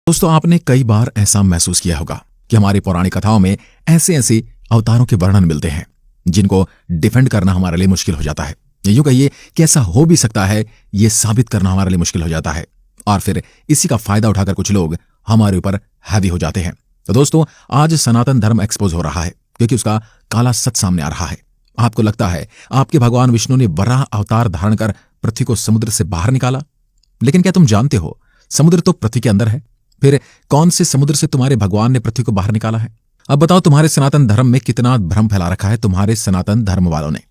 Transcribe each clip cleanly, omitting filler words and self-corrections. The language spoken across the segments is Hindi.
दोस्तों, आपने कई बार ऐसा महसूस किया होगा कि हमारी पौराणिक कथाओं में ऐसे ऐसे अवतारों के वर्णन मिलते हैं जिनको डिफेंड करना हमारे लिए मुश्किल हो जाता है। यूं कहिए कि ऐसा हो भी सकता है, ये साबित करना हमारे लिए मुश्किल हो जाता है, और फिर इसी का फायदा उठाकर कुछ लोग हमारे ऊपर हैवी हो जाते हैं। तो दोस्तों, आज सनातन धर्म एक्सपोज हो रहा है क्योंकि उसका काला सच सामने आ रहा है। आपको लगता है आपके भगवान विष्णु ने वराह अवतार धारण कर पृथ्वी को समुद्र से बाहर निकाला, लेकिन क्या तुम जानते हो समुद्र तो पृथ्वी के अंदर है। फिर कौन से समुद्र से तुम्हारे भगवान ने पृथ्वी को बाहर निकाला है? अब बताओ, तुम्हारे सनातन धर्म में कितना भ्रम फैला रखा है तुम्हारे सनातन धर्म वालों ने।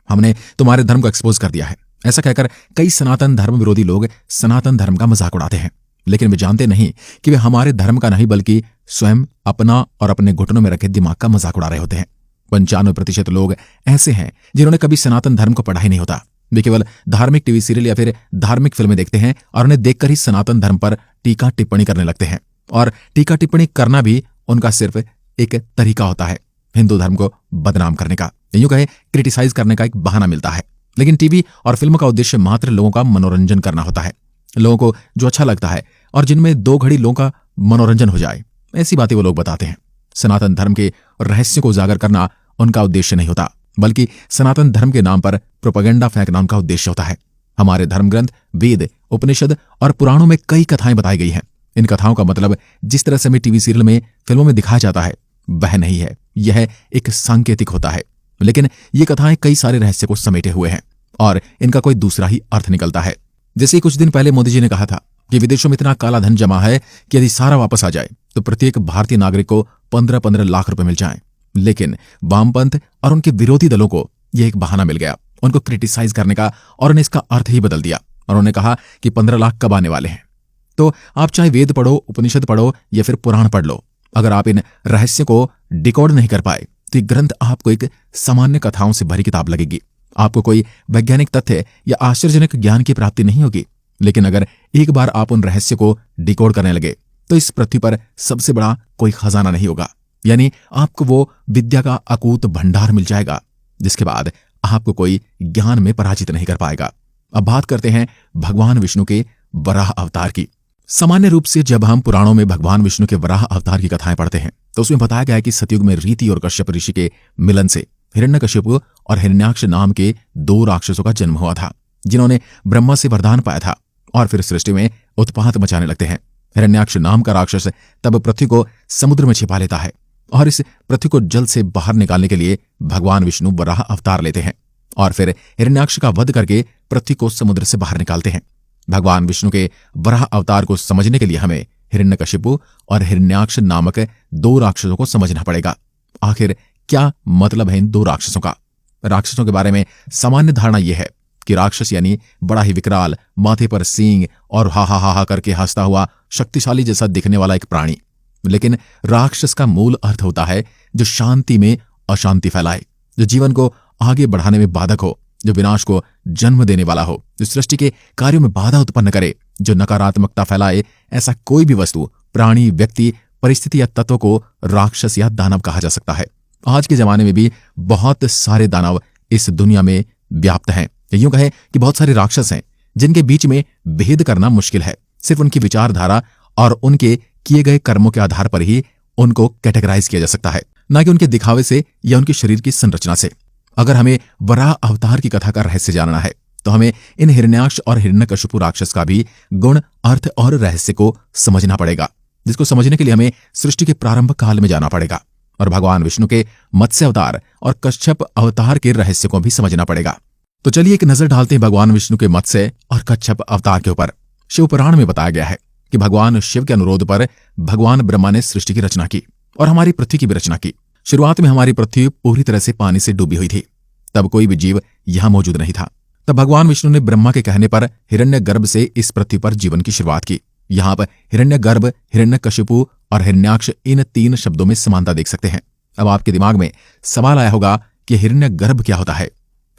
हमने तुम्हारे धर्म को एक्सपोज कर दिया है, ऐसा कहकर कई सनातन धर्म विरोधी लोग सनातन धर्म का मजाक उड़ाते हैं, लेकिन वे जानते नहीं कि वे हमारे धर्म का नहीं बल्कि स्वयं अपना और अपने घुटनों में रखे दिमाग का मजाक उड़ा रहे होते हैं। 95% लोग ऐसे हैं जिन्होंने कभी सनातन धर्म को पढ़ा ही नहीं होता। वे केवल धार्मिक टीवी सीरियल या फिर धार्मिक फिल्में देखते हैं और उन्हें देखकर ही सनातन धर्म पर टीका टिप्पणी करने लगते हैं। और टीका टिप्पणी करना भी उनका सिर्फ एक तरीका होता है हिंदू धर्म को बदनाम करने का, यूं कहे क्रिटिसाइज करने का एक बहाना मिलता है। लेकिन टीवी और फिल्म का उद्देश्य मात्र लोगों का मनोरंजन करना होता है। लोगों को जो अच्छा लगता है और जिनमें 2 घड़ी लोगों का मनोरंजन हो जाए, ऐसी बातें वो लोग बताते हैं। सनातन धर्म के रहस्य को उजागर करना उनका उद्देश्य नहीं होता, बल्कि सनातन धर्म के नाम पर प्रोपेगेंडा फेंकना उनका उद्देश्य होता है। हमारे धर्म ग्रंथ, वेद, उपनिषद और पुराणों में कई कथाएं बताई गई हैं। इन कथाओं का मतलब जिस तरह से हमें टीवी सीरियल में, फिल्मों में दिखाया जाता है वह नहीं है। यह एक सांकेतिक होता है, लेकिन ये कथाएं कई सारे रहस्य को समेटे हुए हैं और इनका कोई दूसरा ही अर्थ निकलता है। जैसे कुछ दिन पहले मोदी जी ने कहा था कि विदेशों में इतना काला धन जमा है कि यदि सारा वापस आ जाए तो प्रत्येक भारतीय नागरिक को 15-15 लाख रुपए मिल जाएं। लेकिन वामपंथ और उनके विरोधी दलों को यह एक बहाना मिल गया उनको क्रिटिसाइज करने का, और उन्हें इसका अर्थ ही बदल दिया और उन्होंने कहा कि 15 लाख कब आने वाले हैं। तो आप चाहे वेद पढ़ो, उपनिषद पढ़ो या फिर पुराण पढ़ लो, अगर आप इन रहस्य को डिकोड नहीं कर पाए तो ये ग्रंथ आपको एक सामान्य कथाओं से भरी किताब लगेगी। आपको कोई वैज्ञानिक तथ्य या आश्चर्यजनक ज्ञान की प्राप्ति नहीं होगी। लेकिन अगर एक बार आप उन रहस्य को डिकोड करने लगे तो इस पृथ्वी पर सबसे बड़ा कोई खजाना नहीं होगा, यानी आपको वो विद्या का अकूत भंडार मिल जाएगा जिसके बाद आपको कोई ज्ञान में पराजित नहीं कर पाएगा। अब बात करते हैं भगवान विष्णु के वराह अवतार की। सामान्य रूप से जब हम पुराणों में भगवान विष्णु के वराह अवतार की कथाएं पढ़ते हैं तो उसमें बताया गया है कि सतयुग में रीति और कश्यप ऋषि के मिलन से हिरण्यकशिपु और हिरण्याक्ष नाम के 2 राक्षसों का जन्म हुआ था, जिन्होंने ब्रह्मा से वरदान पाया था और फिर सृष्टि में उत्पात मचाने लगते हैं। हिरण्याक्ष नाम का राक्षस तब पृथ्वी को समुद्र में छिपा लेता है और इस पृथ्वी को जल से बाहर निकालने के लिए भगवान विष्णु वराह अवतार लेते हैं और फिर हिरण्याक्ष का वध करके पृथ्वी को समुद्र से बाहर निकालते हैं। भगवान विष्णु के वराह अवतार को समझने के लिए हमें हिरण्यकशिपु और हिरण्याक्ष नामक 2 राक्षसों को समझना पड़ेगा। आखिर क्या मतलब है इन 2 राक्षसों का? राक्षसों के बारे में सामान्य धारणा यह है कि राक्षस यानी बड़ा ही विकराल, माथे पर सींग और हा हा हा हा करके हंसता हुआ शक्तिशाली जैसा दिखने वाला एक प्राणी। लेकिन राक्षस का मूल अर्थ होता है जो शांति में अशांति फैलाए, जो जीवन को आगे बढ़ाने में बाधक हो, जो विनाश को जन्म देने वाला हो, जो सृष्टि के कार्यों में बाधा उत्पन्न करे, जो नकारात्मकता फैलाए। ऐसा कोई भी वस्तु, प्राणी, व्यक्ति, परिस्थिति या तत्व को राक्षस या दानव कहा जा सकता है। आज के जमाने में भी बहुत सारे दानव इस दुनिया में व्याप्त हैं। यूं कहें कि बहुत सारे राक्षस हैं जिनके बीच में भेद करना मुश्किल है। सिर्फ उनकी विचारधारा और उनके किए गए कर्मों के आधार पर ही उनको कैटेगराइज किया जा सकता है, न कि उनके दिखावे से या उनके शरीर की संरचना से। अगर हमें वराह अवतार की कथा का रहस्य जानना है तो हमें इन हिरण्याक्ष और हिरण्यकशिपु राक्षस का भी गुण, अर्थ और रहस्य को समझना पड़ेगा, जिसको समझने के लिए हमें सृष्टि के प्रारंभ काल में जाना पड़ेगा और भगवान विष्णु के मत्स्य अवतार और कच्छप अवतार के रहस्य को भी समझना पड़ेगा। तो चलिए एक नजर डालते हैं भगवान विष्णु के मत्स्य और कच्छप अवतार के ऊपर। शिव पुराण में बताया गया है कि भगवान शिव के अनुरोध पर भगवान ब्रह्मा ने सृष्टि की रचना की और हमारी पृथ्वी की भी रचना की। शुरुआत में हमारी पृथ्वी पूरी तरह से पानी से डूबी हुई थी, तब कोई भी जीव यहां मौजूद नहीं था। तब भगवान विष्णु ने ब्रह्मा के कहने पर हिरण्यगर्भ से इस पृथ्वी पर जीवन की शुरुआत की। यहां पर हिरण्यगर्भ, हिरण्यकशिपु और हिरण्याक्ष, इन 3 शब्दों में समानता देख सकते हैं। अब आपके दिमाग में सवाल आया होगा कि हिरण्यगर्भ क्या होता है?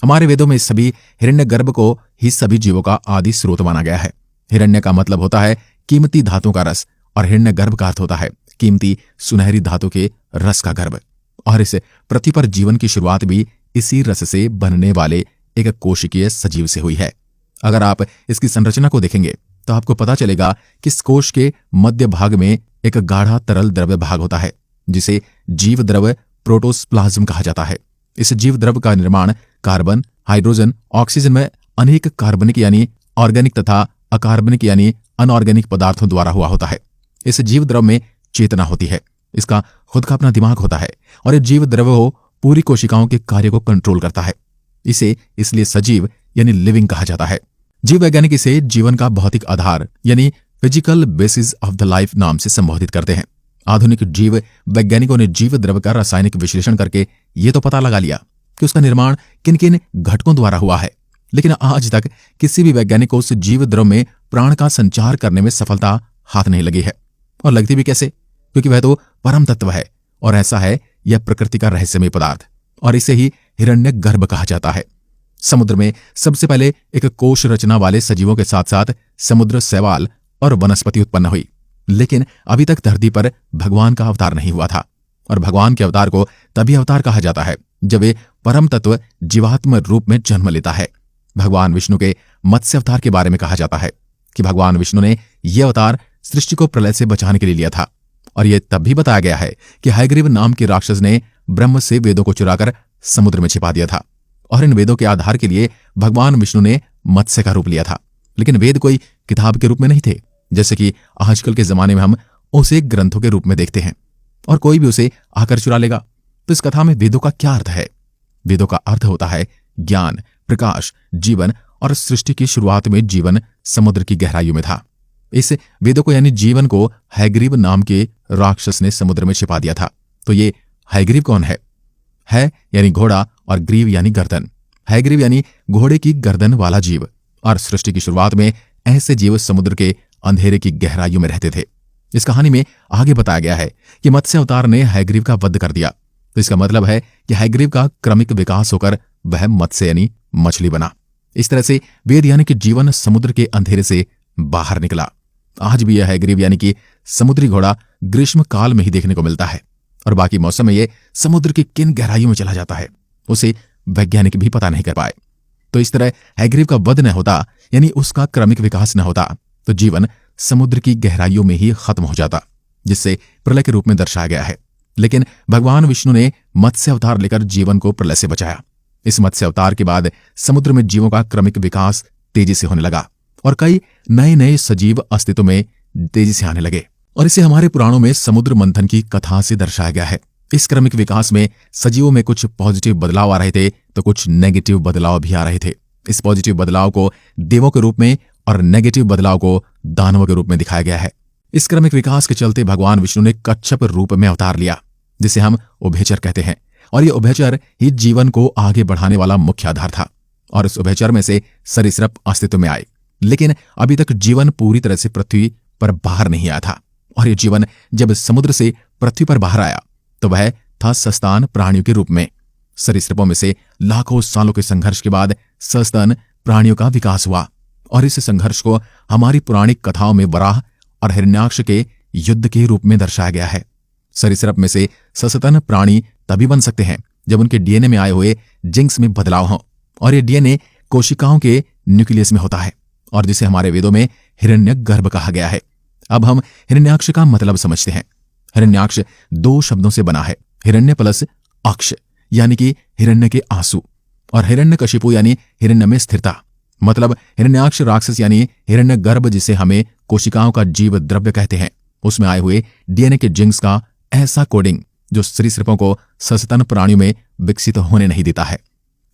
हमारे वेदों में सभी हिरण्यगर्भ को ही सभी जीवों का आदि स्रोत माना गया है। हिरण्य का मतलब होता है कीमती धातु का रस और हिरण्यगर्भ का अर्थ होता है कीमती सुनहरी धातु के रस का गर्भ। और इस पृथ्वी पर जीवन की शुरुआत भी इसी रस से बनने वाले एक कोशिकीय सजीव से हुई है। अगर आप इसकी संरचना को देखेंगे तो आपको पता चलेगा कि इस कोश के मध्य भाग में एक गाढ़ा तरल द्रव्य भाग होता है जिसे जीव द्रव्य प्रोटोप्लाज्म कहा जाता है। इस जीव द्रव्य का निर्माण कार्बन, हाइड्रोजन, ऑक्सीजन में अनेक कार्बनिक यानी ऑर्गेनिक तथा अकार्बनिक यानी अनऑर्गेनिक पदार्थों द्वारा हुआ होता है। इस जीव द्रव्य में चेतना होती है, इसका खुद का अपना दिमाग होता है और ये जीव द्रव्य हो पूरी कोशिकाओं के कार्य को कंट्रोल करता है। इसे इसलिए सजीव यानी लिविंग कहा जाता है। जीव वैज्ञानिक इसे जीवन का भौतिक आधार यानी physical basis of the life नाम से संबोधित करते हैं। आधुनिक जीव वैज्ञानिकों ने जीव द्रव्य का रासायनिक विश्लेषण करके ये तो पता लगा लिया कि उसका निर्माण किन किन घटकों द्वारा हुआ है, लेकिन आज तक किसी भी वैज्ञानिक को उस जीव द्रव्य में प्राण का संचार करने में सफलता हाथ नहीं लगी है। और लगती भी कैसे, क्योंकि वह तो परम तत्व है और ऐसा है यह प्रकृति का रहस्यमय पदार्थ और इसे ही हिरण्यगर्भ कहा जाता है। समुद्र में सबसे पहले एक कोश रचना वाले सजीवों के साथ साथ समुद्र, शैवाल और वनस्पति उत्पन्न हुई, लेकिन अभी तक धरती पर भगवान का अवतार नहीं हुआ था। और भगवान के अवतार को तभी अवतार कहा जाता है जब वे परम तत्व जीवात्म रूप में जन्म लेता है। भगवान विष्णु के मत्स्य अवतार के बारे में कहा जाता है कि भगवान विष्णु ने यह अवतार सृष्टि को प्रलय से बचाने के लिए लिया था। और यह तब भी बताया गया है कि हयग्रीव नाम के राक्षस ने ब्रह्म से वेदों को चुराकर समुद्र में छिपा दिया था और इन वेदों के आधार के लिए भगवान विष्णु ने मत्स्य का रूप लिया था। लेकिन वेद कोई किताब के रूप में नहीं थे, जैसे कि आजकल के जमाने में हम उसे ग्रंथों के रूप में देखते हैं और कोई भी उसे आकर चुरा लेगा। तो इस कथा में वेदों का क्या अर्थ है? वेदों का अर्थ होता है ज्ञान, प्रकाश, जीवन और सृष्टि की शुरुआत में जीवन समुद्र की गहराइयों में था। इस वेदों को यानी जीवन को हयग्रीव नाम के राक्षस ने समुद्र में छिपा दिया था। तो ये हयग्रीव कौन है? है यानी घोड़ा और ग्रीव यानी गर्दन। हयग्रीव यानी घोड़े की गर्दन वाला जीव। और सृष्टि की शुरुआत में ऐसे जीव समुद्र के अंधेरे की गहराइयों में रहते थे। इस कहानी में आगे बताया गया है कि मत्स्य अवतार ने हयग्रीव का वध कर दिया। तो इसका मतलब है कि हयग्रीव का क्रमिक विकास होकर वह मत्स्य यानी मछली बना। इस तरह से वेद यानी कि जीवन समुद्र के अंधेरे से बाहर निकला। आज भी यह हयग्रीव यानी कि समुद्री घोड़ा ग्रीष्म काल में ही देखने को मिलता है और बाकी मौसम में यह समुद्र की किन गहराइयों में चला जाता है उसे वैज्ञानिक भी पता नहीं कर पाए। तो इस तरह हयग्रीव का वध न होता यानी उसका क्रमिक विकास न होता तो जीवन समुद्र की गहराइयों में ही खत्म हो जाता, जिससे प्रलय के रूप में दर्शाया गया है। लेकिन भगवान विष्णु ने मत्स्य अवतार लेकर जीवन को प्रलय से बचाया। इस मत्स्य अवतार के बाद समुद्र में जीवों का क्रमिक विकास तेजी से होने लगा और कई नए नए सजीव अस्तित्व में तेजी से आने लगे। और इसे हमारे पुराणों में समुद्र मंथन की कथा से दर्शाया गया है। इस क्रमिक विकास में सजीवों में कुछ पॉजिटिव बदलाव आ रहे थे तो कुछ नेगेटिव बदलाव भी आ रहे थे। इस पॉजिटिव बदलाव को देवों के रूप में और नेगेटिव बदलाव को दानवों के रूप में दिखाया गया है। इस क्रमिक विकास के चलते भगवान विष्णु ने कच्छप रूप में अवतार लिया, जिसे हम उभयचर कहते हैं। और ये उभयचर ही जीवन को आगे बढ़ाने वाला मुख्य आधार था। और इस उभयचर में से सरीसृप अस्तित्व में आए, लेकिन अभी तक जीवन पूरी तरह से पृथ्वी पर बाहर नहीं आया था। और ये जीवन जब समुद्र से पृथ्वी पर बाहर आया तो वह था सस्तन प्राणियों के रूप में। सरीसृपों में से लाखों सालों के संघर्ष के बाद सस्तन प्राणियों का विकास हुआ और इस संघर्ष को हमारी पौराणिक कथाओं में वराह और हिरण्याक्ष के युद्ध के रूप में दर्शाया गया है। सरीसृप में से सस्तन प्राणी तभी बन सकते हैं जब उनके डीएनए में आए हुए जिंक्स में बदलाव हो और ये डीएनए कोशिकाओं के न्यूक्लियस में होता है और जिसे हमारे वेदों में हिरण्यगर्भ कहा गया है। अब हम हिरण्याक्ष का मतलब समझते हैं। हिरण्याक्ष दो शब्दों से बना है, हिरण्य प्लस अक्ष यानी कि हिरण्य के आंसू और हिरण्यकशिपु यानी हिरण्य में स्थिरता। मतलब हिरण्याक्ष राक्षस यानी हिरण्यगर्भ, जिसे हमें कोशिकाओं का जीव द्रव्य कहते हैं, उसमें आए हुए डीएनए के जिंक्स का ऐसा कोडिंग जो सरीसृपों को सस्तन प्राणियों में विकसित होने नहीं देता है।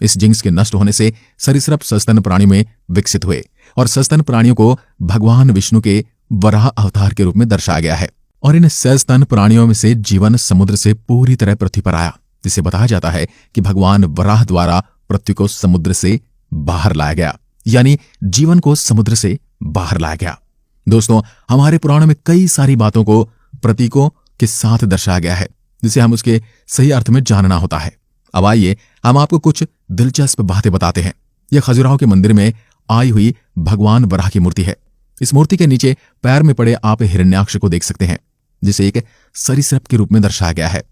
इस जिंक्स के नष्ट होने से सरीसृप सस्तन प्राणियों में विकसित हुए और सस्तन प्राणियों को भगवान विष्णु के वराह अवतार के रूप में दर्शाया गया है। और इन सस्तन प्राणियों में से जीवन समुद्र से पूरी तरह पृथ्वी पर आया, जिसे बताया जाता है कि भगवान वराह द्वारा पृथ्वी को समुद्र से बाहर लाया गया, यानी जीवन को समुद्र से बाहर लाया गया। दोस्तों, हमारे पुराणों में कई सारी बातों को प्रतीकों के साथ दर्शाया गया है, जिसे हम उसके सही अर्थ में जानना होता है। अब आइए हम आपको कुछ दिलचस्प बातें बताते हैं। यह खजुराहो के मंदिर में आई हुई भगवान वराह की मूर्ति है। इस मूर्ति के नीचे पैर में पड़े आप हिरण्याक्ष को देख सकते हैं, जिसे एक सरीसृप के रूप में दर्शाया गया है।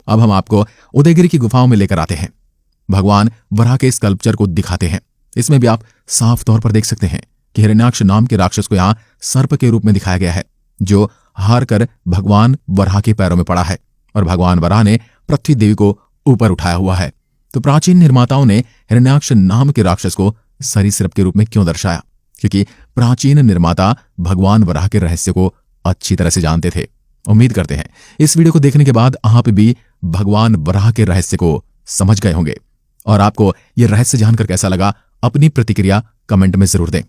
अब हम आपको उदयगिरी की गुफाओं में लेकर आते हैं। भगवान वराह के स्कल्पचर को दिखाते हैं। इसमें भी आप साफ तौर पर देख सकते हैं कि हिरण्याक्ष नाम के राक्षस को यहाँ सर्प के रूप में दिखाया गया है, जो हार कर भगवान वराह के पैरों में पड़ा है और भगवान वराह ने पृथ्वी देवी को ऊपर उठाया हुआ है। तो प्राचीन निर्माताओं ने हिरण्याक्ष नाम के राक्षस को सरीसृप के रूप में क्यों दर्शाया? क्योंकि प्राचीन निर्माता भगवान वराह के रहस्य को अच्छी तरह से जानते थे। उम्मीद करते हैं इस वीडियो को देखने के बाद आप भी भगवान वराह के रहस्य को समझ गए होंगे। और आपको यह रहस्य जानकर कैसा लगा, अपनी प्रतिक्रिया कमेंट में जरूर दें।